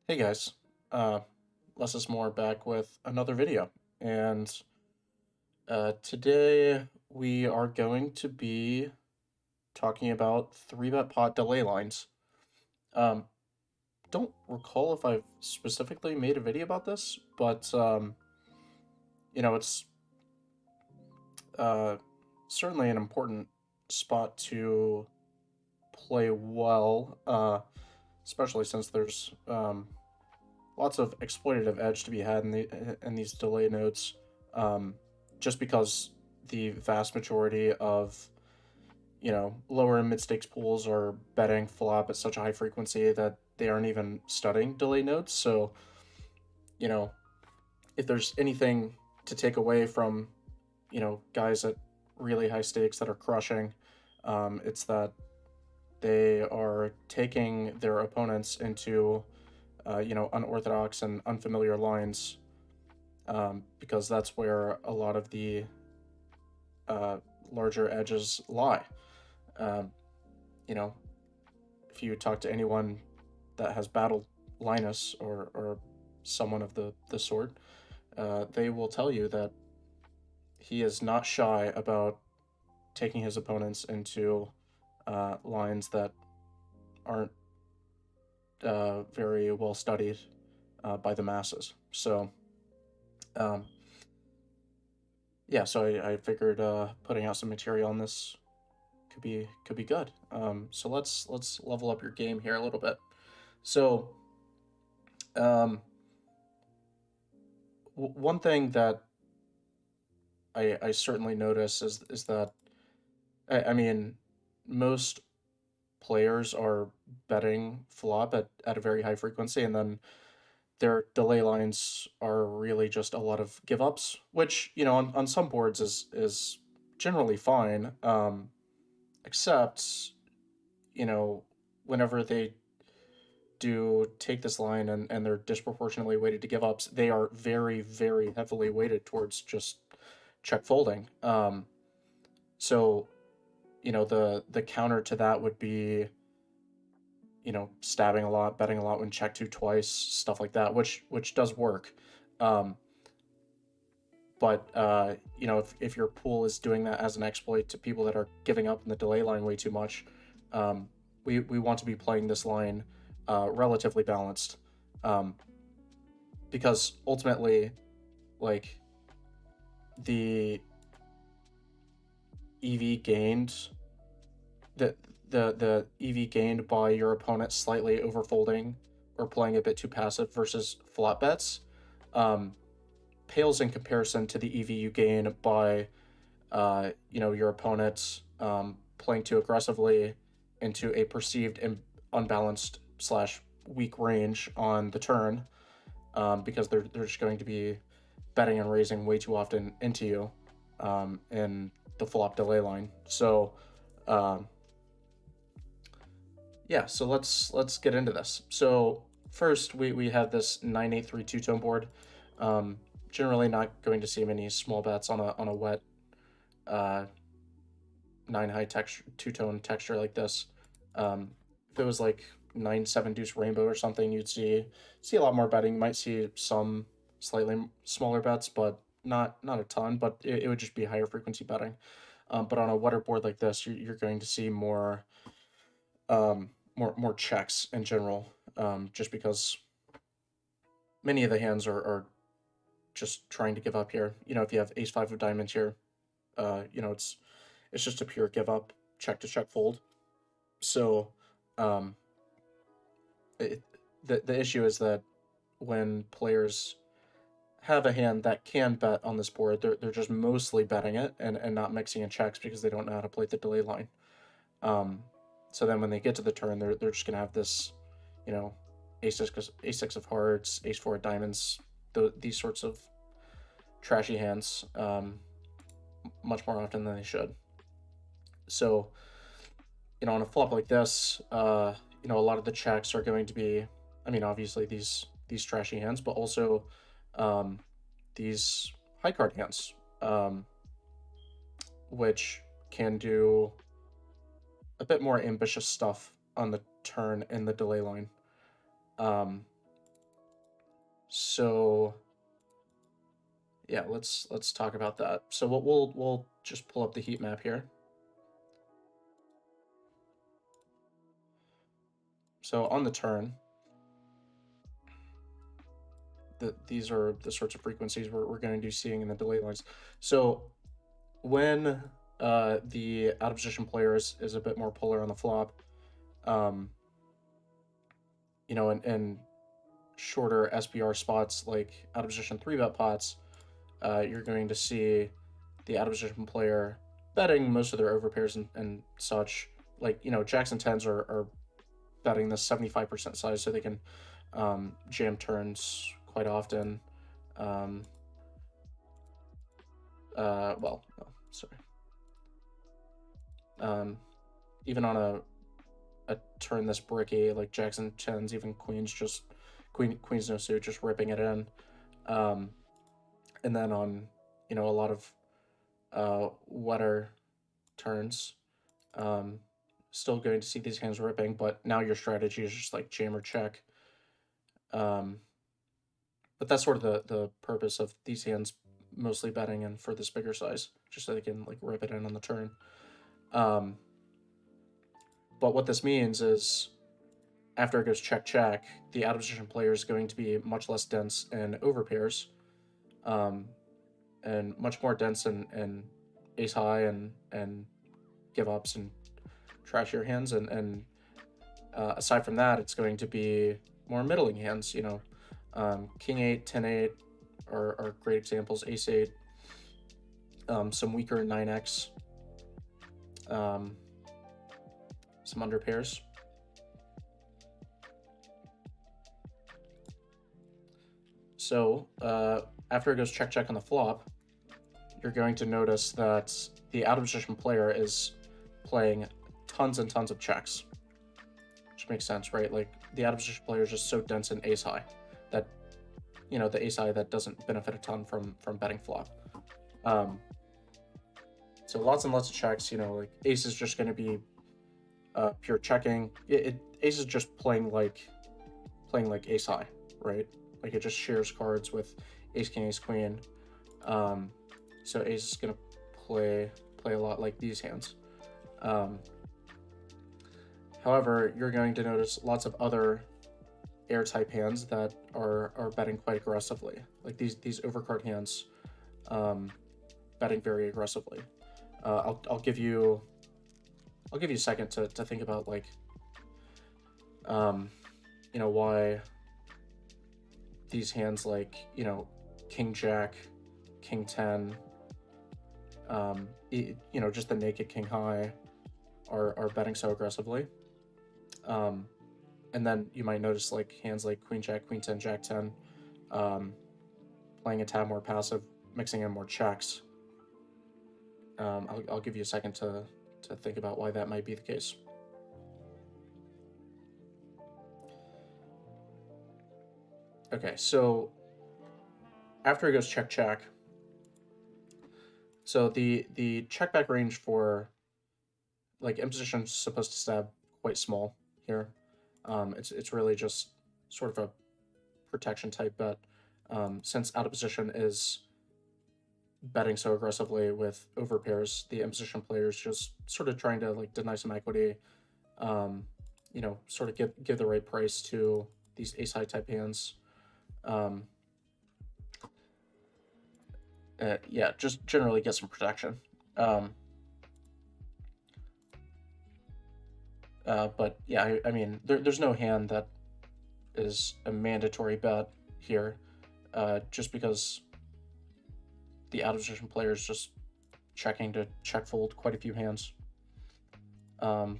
Hey guys, uh, less is more back with another video, and today we are going to be talking about 3-bet pot delay lines. Um, don't recall if I've specifically made a video about this, but it's uh, certainly an important spot to play well, especially since there's lots of exploitative edge to be had in these delay nodes, um, just because the vast majority of lower and mid stakes pools are betting flop at such a high frequency that they aren't even studying delay nodes. So you know if there's anything to take away from guys at really high stakes that are crushing, it's that they are taking their opponents into unorthodox and unfamiliar lines, because that's where a lot of the uh, larger edges lie. Um, you know, if you talk to anyone that has battled Linus or someone of the sort, they will tell you that he is not shy about taking his opponents into lines that aren't very well studied by the masses. So, um, yeah, so I figured putting out some material on this could be good. So let's level up your game here a little bit. So, um, one thing that I certainly notice is that I mean most players are betting flop at a very high frequency, and then their delay lines are really just a lot of give ups, which on some boards is generally fine, except you know whenever they do take this line and they're disproportionately weighted to give ups, they are very, very heavily weighted towards just check folding. So the counter to that would be stabbing a lot, betting a lot when check two twice, stuff like that, which does work. Um, but if your pool is doing that as an exploit to people that are giving up in the delay line way too much, um, we want to be playing this line relatively balanced, um, because ultimately, like, the EV gained the the EV gained by your opponent slightly overfolding or playing a bit too passive versus flop bets, um, pales in comparison to the EV you gain by your opponent playing too aggressively into a perceived unbalanced slash weak range on the turn, because they're just going to be betting and raising way too often into you in the flop delay line. So um, yeah, so let's get into this. So first we have this 983 two-tone board. Um, Generally not going to see many small bets on a wet uh, 9 high texture two-tone texture like this. If it was like 9-7 deuce rainbow or something, you'd see a lot more betting. You might see some slightly smaller bets, but not a ton. But it would just be higher frequency betting. But on a wetter board like this, you're going to see more checks in general, just because many of the hands are just trying to give up here. If you have ace five of diamonds here, it's just a pure give up, check to check fold. So, um, it, the issue is that when players have a hand that can bet on this board, they're just mostly betting it and not mixing in checks because they don't know how to play the delay line. Um, so then when they get to the turn, they're just gonna have this, you know, ace six of hearts, ace four of diamonds, these sorts of trashy hands, much more often than they should. So on a flop like this, a lot of the checks are going to be, I mean, obviously these trashy hands, but also um, these high card hands, um, which can do a bit more ambitious stuff on the turn in the delay line. Um, So yeah, let's talk about that. So we'll just pull up the heat map here. So on the turn, these are the sorts of frequencies we're going to be seeing in the delay lines. So when the out of position player is a bit more polar on the flop, um, you know, and shorter SPR spots like out of position 3-bet pots, you're going to see the out of position player betting most of their overpairs and such. Like, you know, jacks and tens are betting the 75% size so they can jam turns quite often. Um, well, no, sorry. Um, Even on a turn this bricky, like jacks and tens, even queens, just queens no suit, just ripping it in. Um, and then on, you know, a lot of wetter turns, um, still going to see these hands ripping, but now your strategy is just like jam or check. Um, but that's sort of the purpose of these hands mostly betting in for this bigger size, just so they can like rip it in on the turn. Um, but what this means is after it goes check check, the out of position player is going to be much less dense in overpairs, um, and much more dense in ace high and give ups and trashier hands. And aside from that, it's going to be more middling hands. You know, king 8, 10 8 are great examples. Ace 8, some weaker 9x, um, some under pairs. So after it goes check check on the flop, you're going to notice that the out of position player is playing tons and tons of checks, which makes sense, right? Like the out of position player is just so dense in ace high that, you know, the ace high that doesn't benefit a ton from betting flop. So lots and lots of checks. You know, like ace is just going to be pure checking. Ace is just playing like ace high, right? Like it just shares cards with ace king, ace queen. So ace is gonna play a lot like these hands. However, you're going to notice lots of other air type hands that are betting quite aggressively, like these overcard hands, betting very aggressively. I'll give you a second to think about like, you know, why these hands like, you know, king jack, king 10, you know, just the naked king high are betting so aggressively. And then you might notice like hands like queen jack, queen 10, jack 10, playing a tad more passive, mixing in more checks. I'll give you a second to think about why that might be the case. Okay, so after it goes check check, so the check back range for like imposition is supposed to stab quite small here. It's really just sort of a protection type bet, since out of position is betting so aggressively with overpairs. The imposition player is just sort of trying to like deny some equity, you know, sort of give the right price to these ace high type hands. Yeah, just generally get some protection. Um, but yeah, I mean, there's no hand that is a mandatory bet here, just because the out of position player is just checking to check fold quite a few hands. But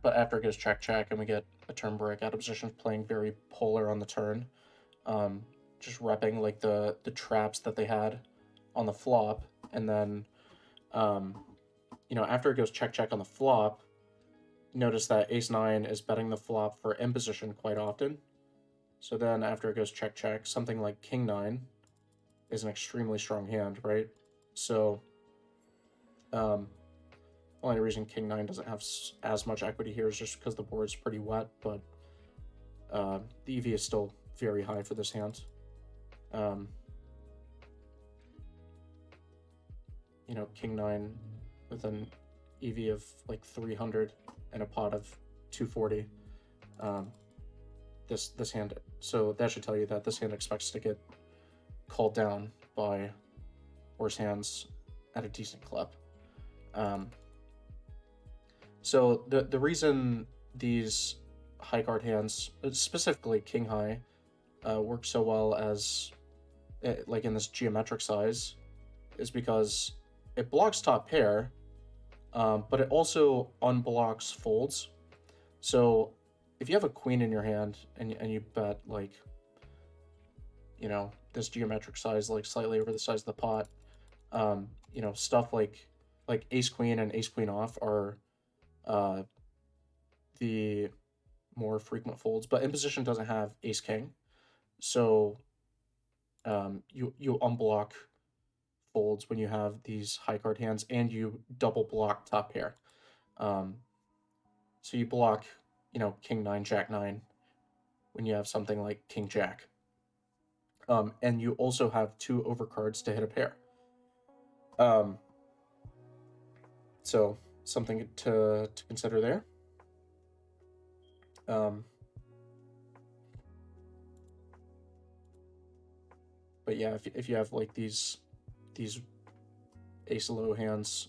after it goes check check and we get a turn break, out of position playing very polar on the turn, just repping like the traps that they had on the flop, and then you know, after it goes check check on the flop, notice that ace 9 is betting the flop for imposition quite often. So then after it goes check check, something like king 9 is an extremely strong hand, right? So only reason king 9 doesn't have as much equity here is just because the board's pretty wet, but the EV is still very high for this hand. um, you know, king 9 with an EV of like 300 and a pot of 240. Um, this hand, so that should tell you that this hand expects to get called down by worse hands at a decent clip. So the reason these high card hands, specifically king high, work so well as like in this geometric size, is because it blocks top pair, but it also unblocks folds. So if you have a queen in your hand and you bet like, you know, this geometric size, like slightly over the size of the pot, you know, stuff like ace queen and ace queen off are the more frequent folds, but imposition doesn't have ace king, so you unblock folds when you have these high card hands, and you double block top pair. So you block, you know, king 9, jack 9 when you have something like king jack. And you also have 2 overcards to hit a pair. So something to consider there. But yeah, if you have like these ace low hands,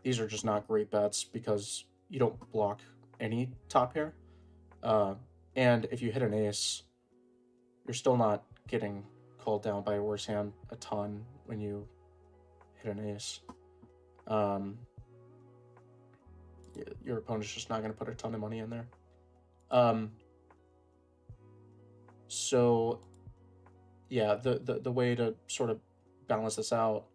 these are just not great bets because you don't block any top pair. And if you hit an ace, you're still not getting called down by a worse hand a ton when you hit an ace. Your opponent's just not going to put a ton of money in there. So yeah, the way to sort of balance this out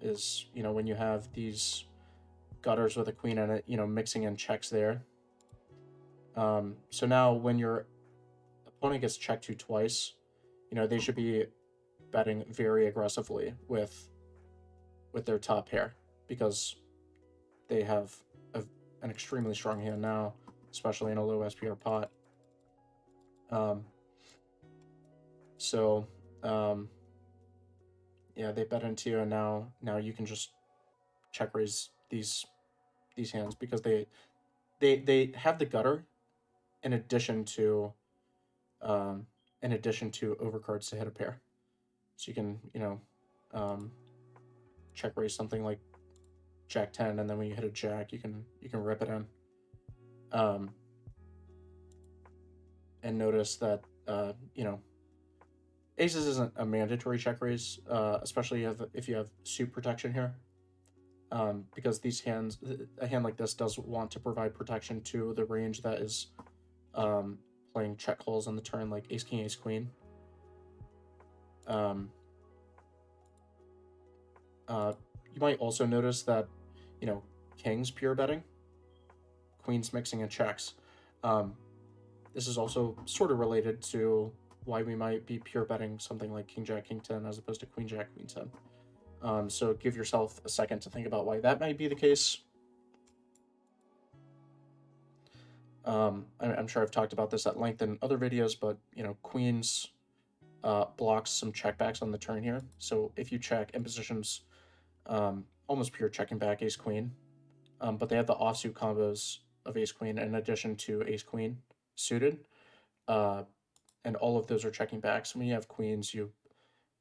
is, you know, when you have these gutters with a queen in it, you know, mixing in checks there. So now when your opponent gets checked to twice, you know, they should be betting very aggressively with their top pair because they have an extremely strong hand now, especially in a low SPR pot. Yeah, they bet into you, and now you can just check raise these hands because they have the gutter in addition to overcards to hit a pair. So you can, you know, check raise something like jack 10, and then when you hit a jack, you can rip it in. And notice that you know, aces isn't a mandatory check raise, especially if you have suit protection here, because these hands, a hand like this does want to provide protection to the range that is playing check calls on the turn, like ace king, ace queen. You might also notice that, you know, kings pure betting, queens mixing, and checks. This is also sort of related to why we might be pure betting something like king jack, king 10 as opposed to queen jack, queen 10. So give yourself a second to think about why that might be the case. I'm sure I've talked about this at length in other videos, but, you know, queens blocks some checkbacks on the turn here. So if you check, imposition's almost pure checking back ace queen, but they have the offsuit combos of ace queen in addition to ace queen suited, and all of those are checking back. So when you have queens, you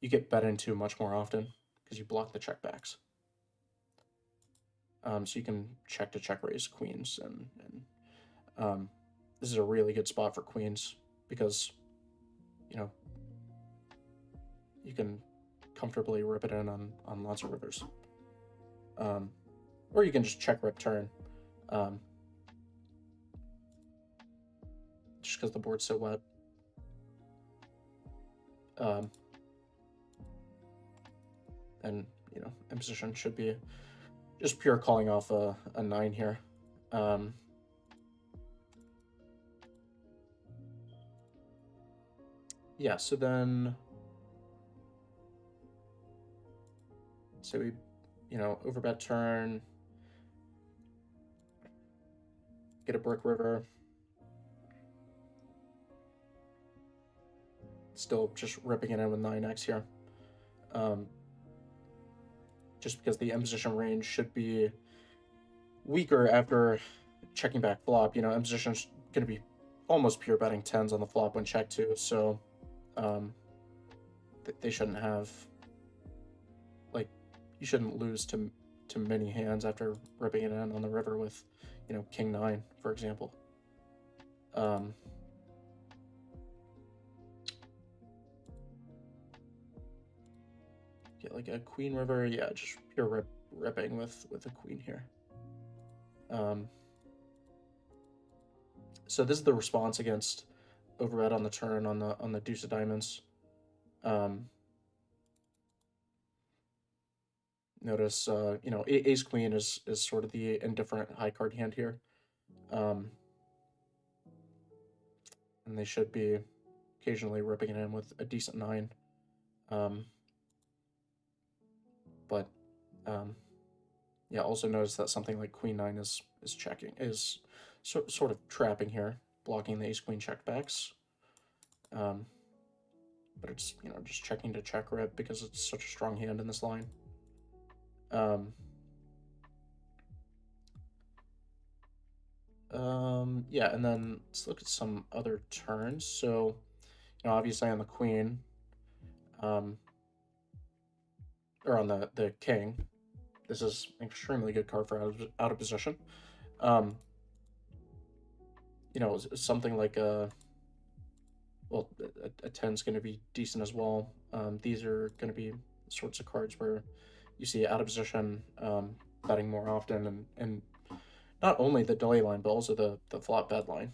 get bet into much more often because you block the checkbacks. So you can check to check raise queens, and this is a really good spot for queens because, you know, you can comfortably rip it in on lots of rivers. Or you can just check rip turn, just because the board's so wet. And, you know, imposition should be just pure calling off a 9 here. Yeah, so then, so we, you know, overbet turn, get a brick river. still just ripping it in with 9x here. Just because the imposition range should be weaker after checking back flop. Imposition's going to be almost pure betting 10s on the flop when checked too, so they shouldn't have, like, you shouldn't lose to many hands after ripping it in on the river with, king 9, for example. Yeah, like a queen river, yeah, just pure ripping with a queen here. So this is the response against overbet on the turn on the deuce of diamonds. Notice, ace queen is sort of the indifferent high card hand here. And they should be occasionally ripping it in with a decent 9. But yeah, also notice that something like queen 9 is checking, is sort of trapping here, blocking the ace queen checkbacks. But it's, just checking to check rip because it's such a strong hand in this line. Yeah, and then let's look at some other turns. So, obviously on the queen, or on the king, this is an extremely good card for out of position. Something like a 10 is going to be decent as well. These are going to be sorts of cards where you see out of position betting more often, and not only the delay line, but also the flop bet line.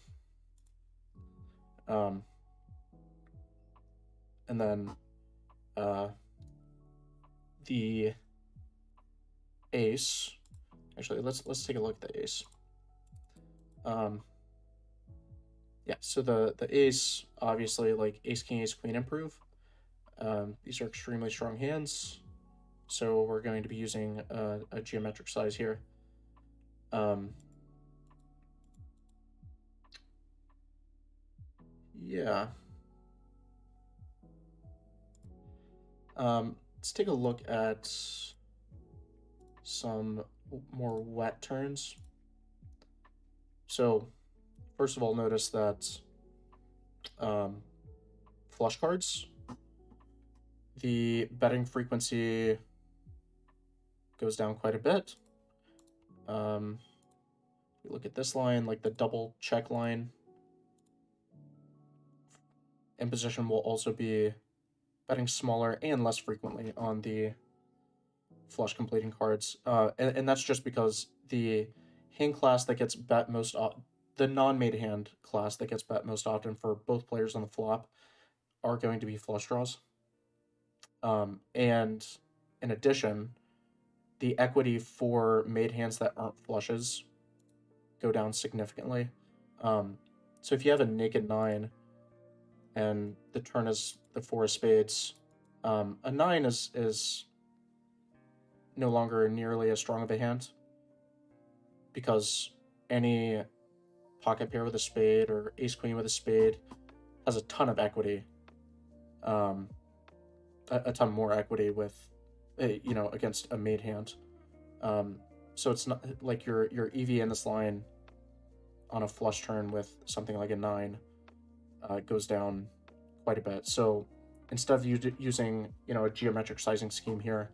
And then the ace. Actually, let's take a look at the ace. Yeah, so the ace, obviously, like ace, king, ace, queen improve. These are extremely strong hands, so we're going to be using a geometric size here. Yeah. Let's take a look at some more wet turns. So, first of all, notice that flush cards, the betting frequency goes down quite a bit. We look at this line, like the double check line. Imposition will also be betting smaller and less frequently on the flush completing cards. And that's just because the hand class that gets bet most the non-made hand class that gets bet most often for both players on the flop are going to be flush draws. And in addition, the equity for made hands that aren't flushes go down significantly. So if you have a naked 9 and the turn is the 4 of spades, a 9 is no longer nearly as strong of a hand because any pocket pair with a spade or ace queen with a spade has a ton of equity, a ton more equity with against a made hand. So it's not like your EV in this line on a flush turn with something like a 9 goes down quite a bit. So instead of using a geometric sizing scheme here,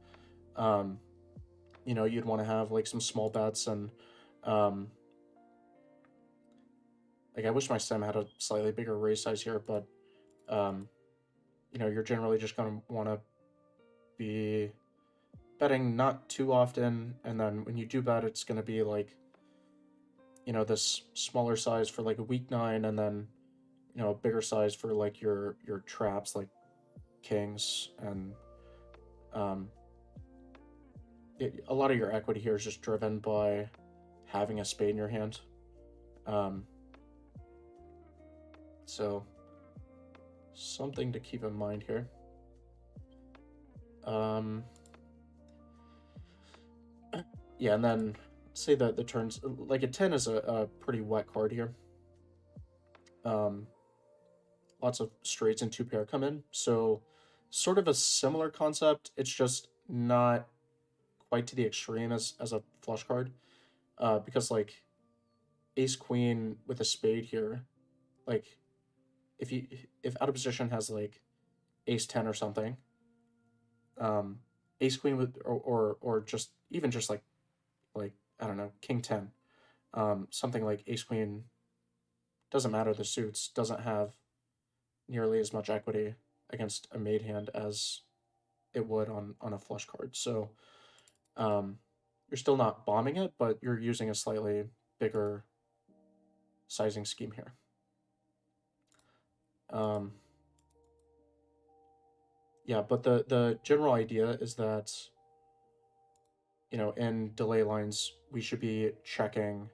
you'd want to have like some small bets and like I wish my sim had a slightly bigger raise size here, but you're generally just going to want to be betting not too often, and then when you do bet, it's going to be like this smaller size for like a weak 9, and then a bigger size for like your traps like kings, and a lot of your equity here is just driven by having a spade in your hand. So something to keep in mind here. Yeah, and then say that the turns, like a 10 is a pretty wet card here. lots of straights and two pair come in. So sort of a similar concept. It's just not quite to the extreme as a flush card. Because like ace queen with a spade here, like if you if out of position has like ace 10 or something, um, ace queen with or just even just like I don't know, king 10, something like ace queen, doesn't matter the suits, doesn't have nearly as much equity against a made hand as it would on a flush card. So um, you're still not bombing it, but you're using a slightly bigger sizing scheme here. Um, yeah, but the general idea is that, you know, in delay lines we should be checking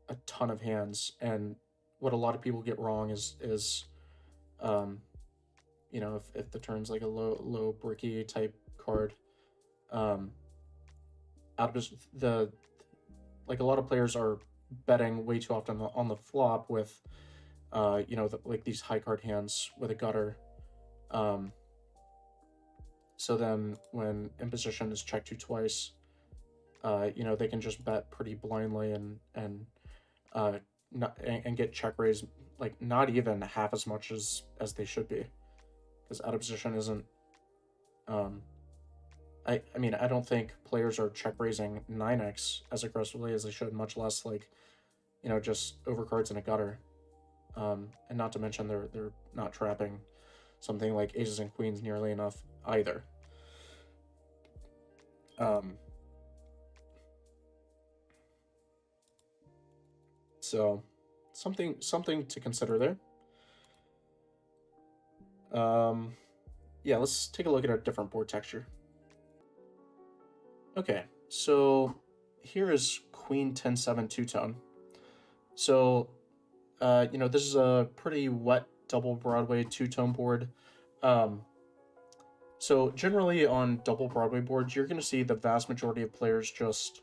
a ton of hands, and what a lot of people get wrong is um, you know, if the turn's like a low bricky type card, um, out of the like a lot of players are betting way too often on the flop with you know, like these high card hands with a gutter. Um, so then when imposition is checked to twice, you know, they can just bet pretty blindly uh, not, and get check raised like not even half as much as they should be, because out of position isn't. Um, I mean, I don't think players are check raising 9x as aggressively as they should, much less like, you know, just overcards in a gutter. And not to mention they're not trapping something like aces and queens nearly enough either. Um, so something to consider there. Yeah, let's take a look at a different board texture. Okay, so here is Queen 10-7 two-tone. So, you know, this is a pretty wet double Broadway two-tone board. Um, so generally on double Broadway boards, you're going to see the vast majority of players just,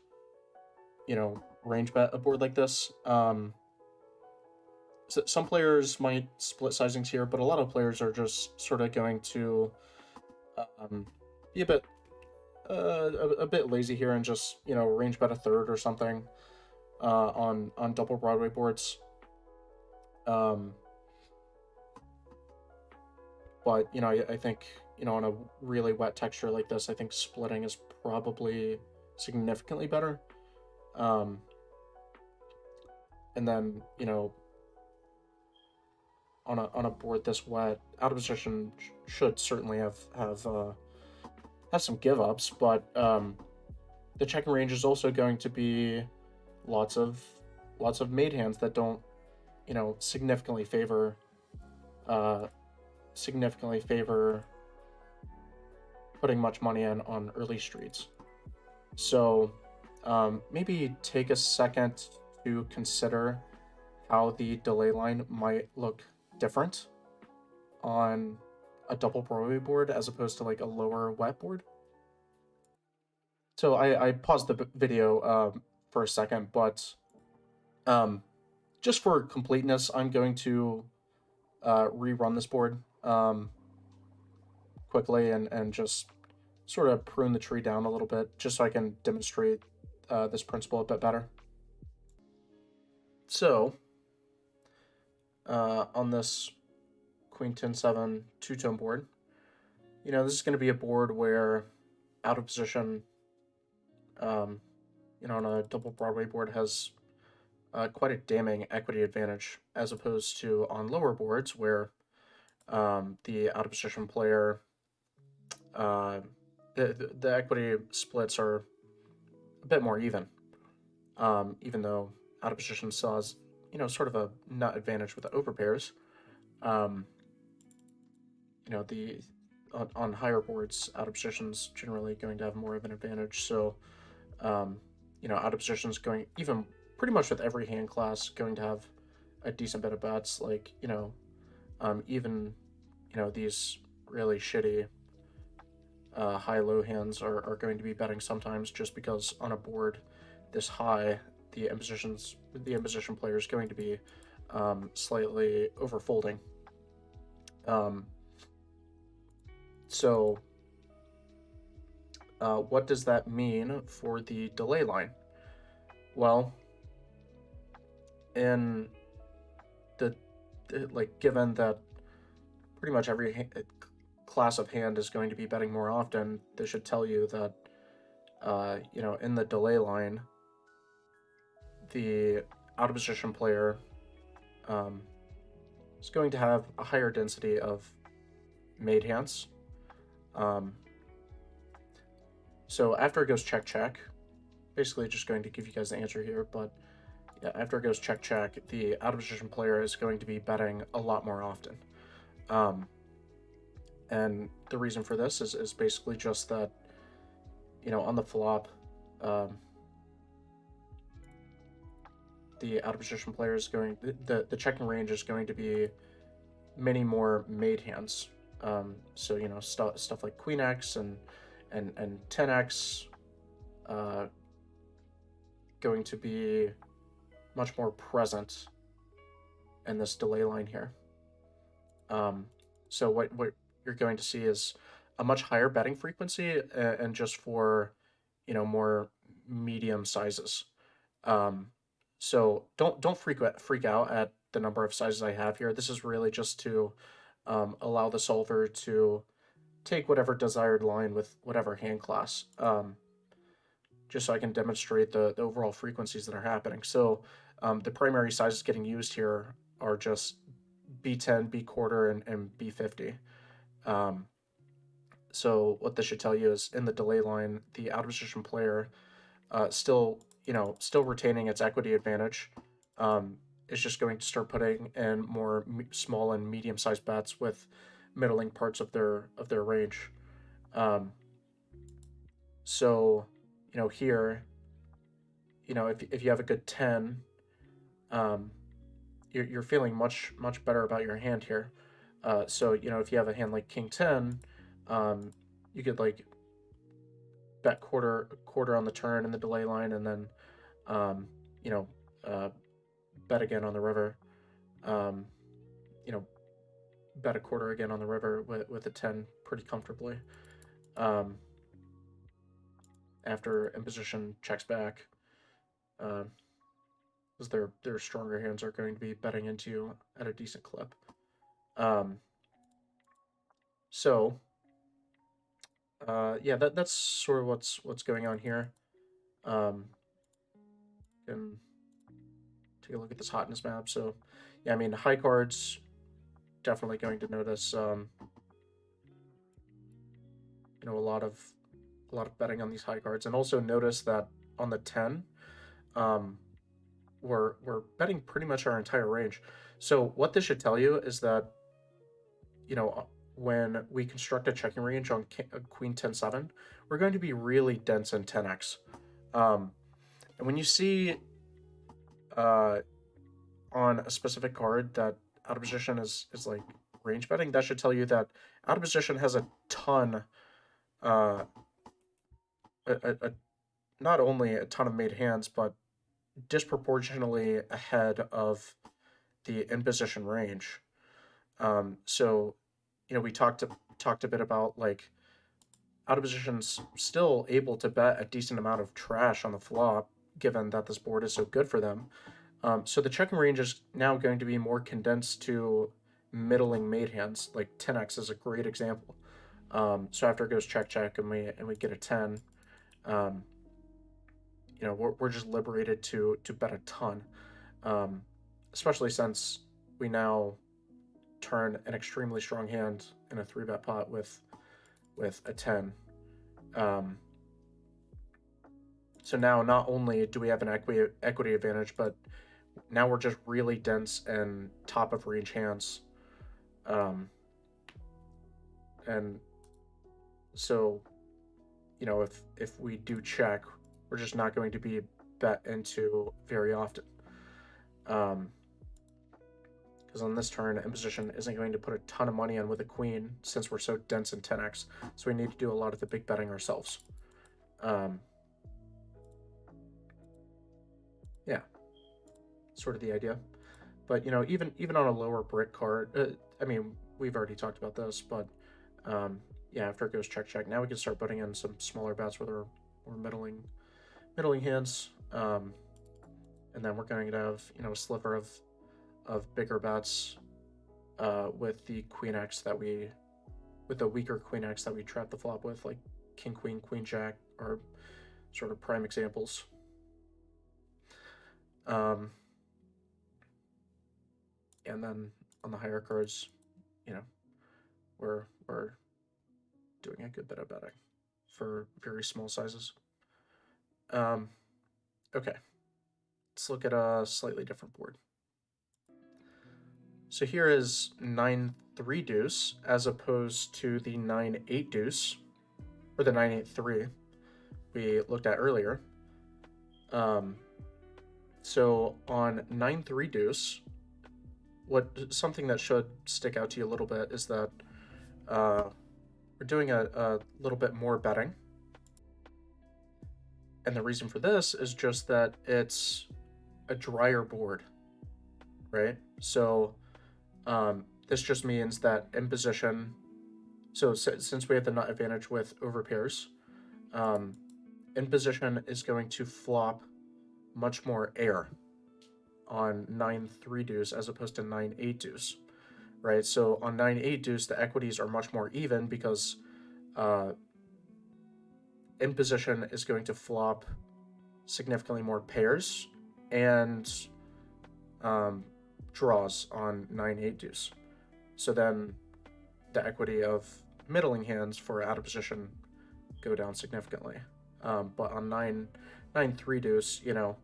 you know, range bet a board like this. So some players might split sizings here, but a lot of players are just sort of going to um, be a bit a bit lazy here and just, you know, range bet a third or something on double Broadway boards. Um, but you know, I think, you know, on a really wet texture like this, I think splitting is probably significantly better. Um, and then, you know, on a board this wet, out of position should certainly have some give ups, but the checking range is also going to be lots of made hands that don't, you know, uh, significantly favor putting much money in on early streets. So maybe take a second to consider how the delay line might look different on a double Broadway board as opposed to like a lower wet board. So I paused the video for a second, but um, just for completeness, I'm going to rerun this board quickly and just sort of prune the tree down a little bit, just so I can demonstrate this principle a bit better. So on this Queen 10-7 two-tone board, you know, this is going to be a board where out of position, um, you know, on a double Broadway board has quite a damning equity advantage, as opposed to on lower boards where the out of position player, uh, the equity splits are a bit more even, even though out of position still has, you know, sort of a nut advantage with the overpairs. Um, you know, the on higher boards, out of position's generally going to have more of an advantage. So, you know, out of position's going, even pretty much with every hand class, going to have a decent bit of bets. Like, you know, even, you know, these really shitty high-low hands are going to be betting sometimes, just because on a board this high, the imposition player is going to be slightly overfolding. Um, so, what does that mean for the delay line? Well, in the like, given that pretty much every class of hand is going to be betting more often, this should tell you that in the delay line, the out of position player um, is going to have a higher density of made hands. Um, so after it goes check check, basically just going to give you guys the answer here, but yeah, after it goes check check, the out of position player is going to be betting a lot more often. Um, and the reason for this is basically just that, on the flop, um, the out of position player is going, the checking range is going to be many more made hands. So stuff like Queen X and 10x, going to be much more present in this delay line here. So what you're going to see is a much higher betting frequency, and just for more medium sizes. Um, so don't freak out at the number of sizes I have here. This is really just to allow the solver to take whatever desired line with whatever hand class, just so I can demonstrate the overall frequencies that are happening. So the primary sizes getting used here are just B10, B quarter, and B50. Um, so what this should tell you is in the delay line, the out of position player, still retaining its equity advantage, is just going to start putting in more small and medium sized bets with middling parts of their range. Um, so here, if you have a good 10, um, you're feeling much better about your hand here. So if you have a hand like King 10, you could like bet quarter on the turn in the delay line, and then um, you know bet again on the river. Um, you know Bet a quarter again on the river with a 10 pretty comfortably. Um, After imposition checks back, because their stronger hands are going to be betting into you at a decent clip. Um, so yeah, that's sort of what's going on here. And take a look at this hotness map. So yeah, I mean, high cards definitely going to notice a lot of betting on these high cards, and also notice that on the 10, um, we're betting pretty much our entire range. So what this should tell you is that when we construct a checking range on Queen 10-7, we're going to be really dense in 10x. And when you see on a specific card that out of position is like range betting, that should tell you that out of position has a ton, uh, not only a ton of made hands, but disproportionately ahead of the in position range. So we talked a bit about like out of position's still able to bet a decent amount of trash on the flop, given that this board is so good for them. So the checking range is now going to be more condensed to middling made hands. Like 10x is a great example. So after it goes check check and we get a 10, um, we're just liberated to bet a ton, um, especially since we now turn an extremely strong hand in a 3-bet pot with a 10. So now not only do we have an equity advantage, but now we're just really dense and top of range hands. And so, if we do check, we're just not going to be bet into very often. Because on this turn, imposition isn't going to put a ton of money on with a queen since we're so dense in 10x. So we need to do a lot of the big betting ourselves. Yeah, sort of the idea. But, you know, even on a lower brick card, I mean, we've already talked about this, but yeah, after it goes check check, now we can start putting in some smaller bets with our more middling hands, and then we're going to have, you know, a sliver of bigger bets with the queen x that we with the weaker queen x that we trap the flop with, like king queen, queen jack, are sort of prime examples. And then on the higher cards, you know, we're doing a good bit of betting for very small sizes. Okay, let's look at a slightly different board. So here is 9-3 deuce as opposed to the 9-8 deuce, or the 9-8-3 we looked at earlier. So on 9-3 deuce, something that should stick out to you a little bit is that we're doing a little bit more betting. And the reason for this is just that it's a drier board, right? So this just means that in position, so since we have the nut advantage with overpairs, in position is going to flop much more air on 9-3 deuce as opposed to 9-8 deuce, right? So on 9-8 deuce, the equities are much more even because in position is going to flop significantly more pairs and draws on 9-8 deuce. So then the equity of middling hands for out of position go down significantly. But on 9-3 deuce, you know,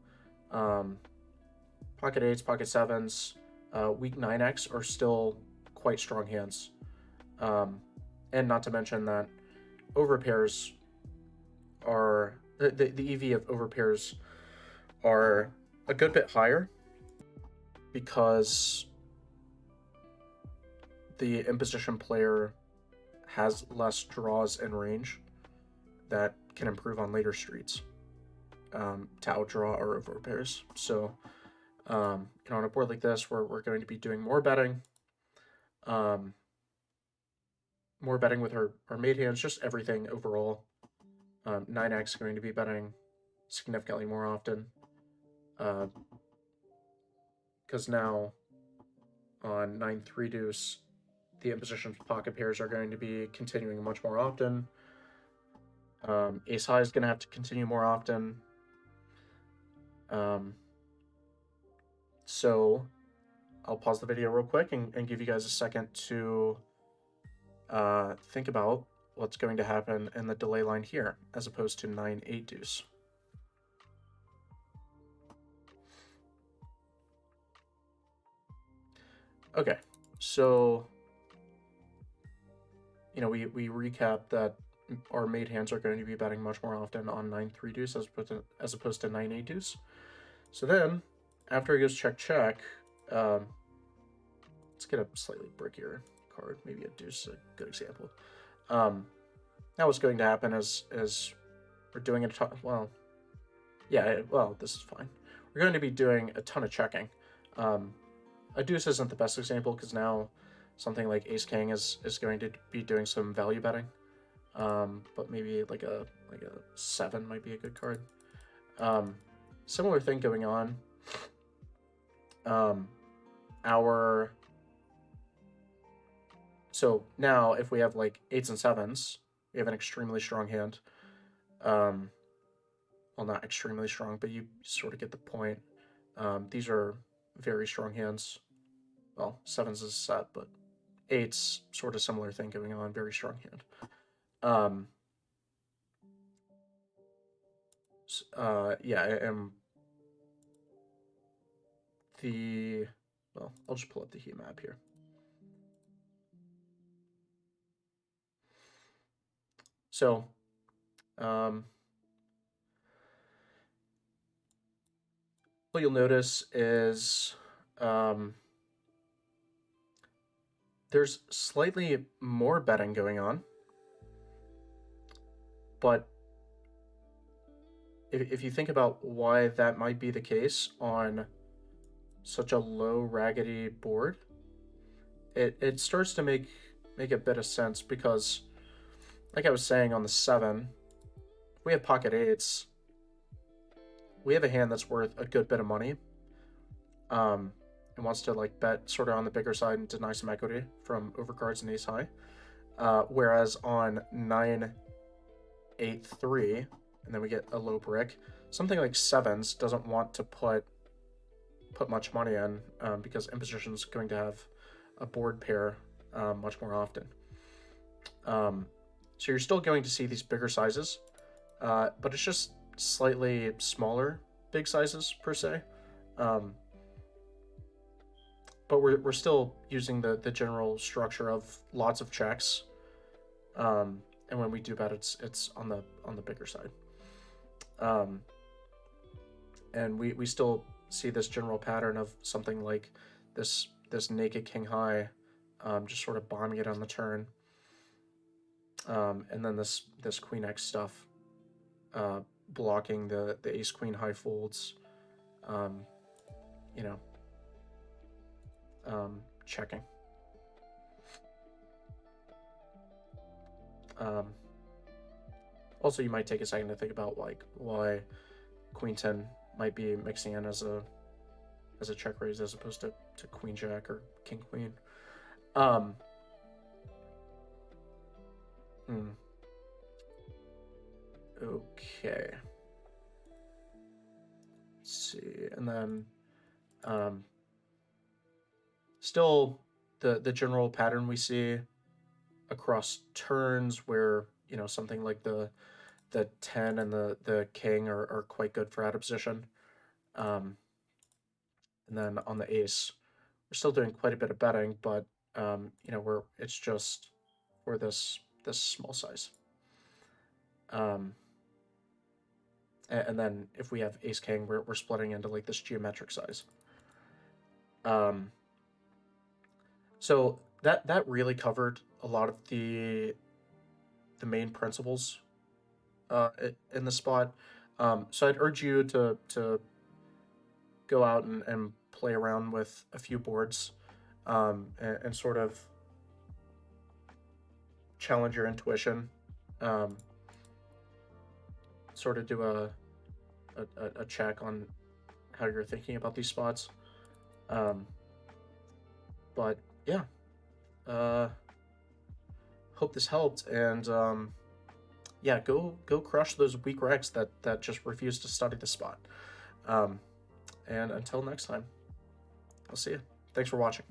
pocket eights, pocket sevens, weak 9x are still quite strong hands. And not to mention that overpairs are the EV of overpairs are a good bit higher because the imposition player has less draws in range that can improve on later streets to outdraw our overpairs. So, you know, on a board like this, we're going to be doing more betting, more betting with our mate hands, just everything overall. 9x going to be betting significantly more often because now on 9-3 deuce, the imposition pocket pairs are going to be continuing much more often. Ace high is going to have to continue more often. So I'll pause the video real quick and give you guys a second to think about what's going to happen in the delay line here as opposed to 9-8 deuce. Okay, so you know, we recap that our mate hands are going to be betting much more often on 9-3 deuce as opposed to 9-8 deuce. So then, after he goes check check, let's get a slightly brickier card. Maybe a deuce is a good example. Now what's going to happen is we're doing it. Well, yeah. Well, this is fine. We're going to be doing a ton of checking. A deuce isn't the best example because now something like ace king is going to be doing some value betting. But maybe like a 7 might be a good card. Similar thing going on. So now if we have like 8s and 7s, we have an extremely strong hand. Well, not extremely strong, but you sort of get the point. These are very strong hands. Well, 7s is a set, but 8s, sort of similar thing going on, very strong hand. Yeah, and well, I'll just pull up the heat map here. So, what you'll notice is there's slightly more betting going on, but if you think about why that might be the case on such a low raggedy board, it starts to make a bit of sense because, like I was saying on the 7, we have pocket eights. We have a hand that's worth a good bit of money. And wants to like bet sort of on the bigger side and deny some equity from overcards and ace high. Whereas on 9, 8, 3, and then we get a low brick, something like sevens doesn't want to put much money in because imposition is going to have a board pair much more often. So you're still going to see these bigger sizes, but it's just slightly smaller big sizes per se. But we're still using the general structure of lots of checks, and when we do bet, it's on the bigger side. And we still see this general pattern of something like this naked king high, just sort of bombing it on the turn, and then this queen x stuff, blocking the ace queen high folds, you know, checking. Also, you might take a second to think about like why queen 10 might be mixing in as a check raise as opposed to queen jack or king queen. Okay. Let's see, and then still the general pattern we see across turns where, you know, something like the 10 and the king are quite good for out of position. And then on the ace, we're still doing quite a bit of betting, but you know, it's just for this small size. And then if we have ace king, we're splitting into like this geometric size. So that really covered a lot of the main principles in the spot. So I'd urge you to go out and play around with a few boards, and sort of challenge your intuition. Sort of do a check on how you're thinking about these spots. But yeah, hope this helped, and yeah, go crush those weak recs that just refuse to study the spot. And until next time, I'll see you. Thanks for watching.